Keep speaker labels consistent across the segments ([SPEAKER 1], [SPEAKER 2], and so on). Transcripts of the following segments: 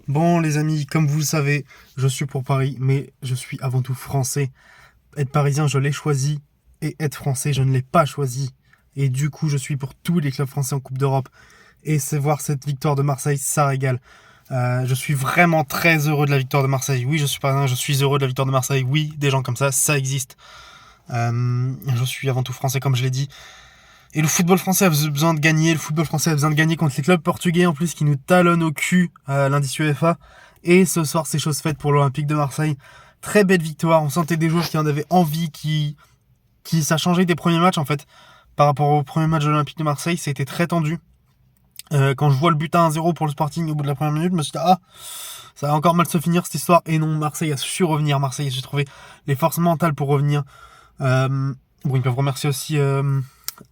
[SPEAKER 1] Bon, les amis, comme vous le savez, je suis pour Paris, mais je suis avant tout français. Être parisien, je l'ai choisi, et être français, je ne l'ai pas choisi. Et du coup, je suis pour tous les clubs français en Coupe d'Europe. Et c'est voir cette victoire de Marseille, ça régale. Je suis vraiment très heureux de la victoire de Marseille. Oui, je suis parisien, je suis heureux de la victoire de Marseille. Oui, des gens comme ça existe. Je suis avant tout français, comme je l'ai dit. Et le football français a besoin de gagner. Le football français a besoin de gagner contre les clubs portugais en plus qui nous talonnent au cul à l'indice UEFA. Et ce soir, c'est chose faite pour l'Olympique de Marseille. Très belle victoire. On sentait des joueurs qui en avaient envie, qui ça changeait des premiers matchs en fait. Par rapport au premier match de l'Olympique de Marseille, c'était très tendu. Quand je vois le but à 1-0 pour le Sporting au bout de la première minute, je me suis dit, ah, ça va encore mal se finir cette histoire. Et non, Marseille a su revenir. Marseille, j'ai trouvé les forces mentales pour revenir. Bon, ils peuvent remercier aussi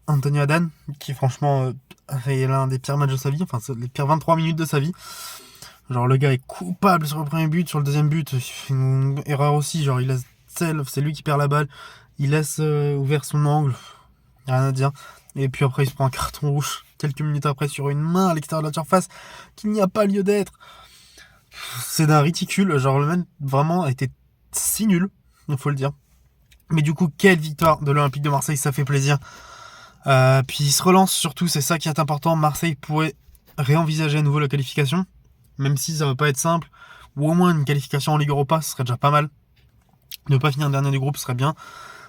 [SPEAKER 1] Anthony Adan, qui franchement a fait l'un des pires matchs de sa vie, enfin les pires 23 minutes de sa vie. Genre le gars est coupable sur le premier but, sur le deuxième but, il fait une erreur aussi, genre il laisse, c'est lui qui perd la balle, il laisse ouvert son angle, rien à dire. Et puis après il se prend un carton rouge quelques minutes après sur une main à l'extérieur de la surface qu'il n'y a pas lieu d'être. C'est d'un ridicule, genre le mec vraiment a été si nul, il faut le dire. Mais du coup, quelle victoire de l'Olympique de Marseille, ça fait plaisir. Puis il se relance surtout, c'est ça qui est important. Marseille pourrait réenvisager à nouveau la qualification, même si ça va pas être simple, ou au moins une qualification en Ligue Europa, ce serait déjà pas mal. Ne pas finir dernier du groupe ce serait bien.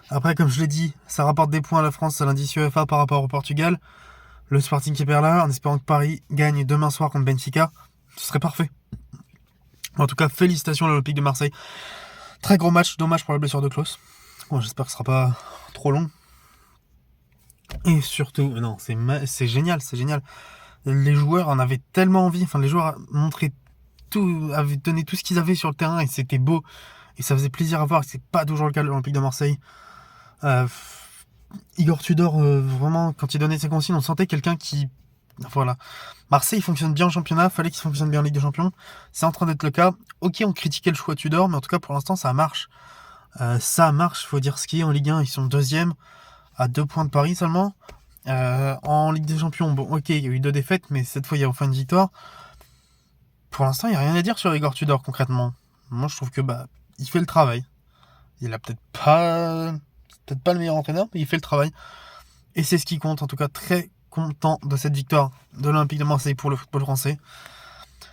[SPEAKER 1] Après, comme je l'ai dit, ça rapporte des points à la France à l'indice UEFA par rapport au Portugal. Le Sporting qui perd là, en espérant que Paris gagne demain soir contre Benfica, ce serait parfait. En tout cas, félicitations à l'Olympique de Marseille. Très gros match, dommage pour la blessure de Klaus. Bon, j'espère que ce sera pas trop long. Et surtout, non, c'est génial, c'est génial. Les joueurs en avaient tellement envie, enfin les joueurs montraient tout, avaient donné tout ce qu'ils avaient sur le terrain et c'était beau. Et ça faisait plaisir à voir, c'est pas toujours le cas de l'Olympique de Marseille. Euh, Igor Tudor, vraiment, quand il donnait ses consignes, on sentait quelqu'un qui... Voilà. Marseille fonctionne bien en championnat, fallait qu'il fonctionne bien en Ligue des Champions. C'est en train d'être le cas. Ok, on critiquait le choix Tudor, mais en tout cas pour l'instant ça marche. Ça marche, faut dire ce qui est en Ligue 1, ils sont deuxième à 2 points de Paris seulement. En Ligue des Champions, bon ok, il y a eu 2 défaites, mais cette fois il y a enfin une victoire. Pour l'instant, il n'y a rien à dire sur Igor Tudor concrètement. Moi je trouve que il fait le travail. Il a peut-être pas le meilleur entraîneur, mais il fait le travail. Et c'est ce qui compte, en tout cas très content de cette victoire de l'Olympique de Marseille pour le football français.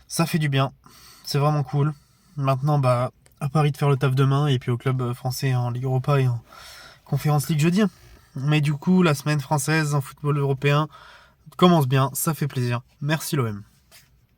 [SPEAKER 1] Ça fait du bien, c'est vraiment cool. Maintenant, à Paris de faire le taf demain, et puis au club français en Ligue Europa et en Conférence League jeudi. Mais du coup, la semaine française en football européen commence bien, ça fait plaisir. Merci l'OM.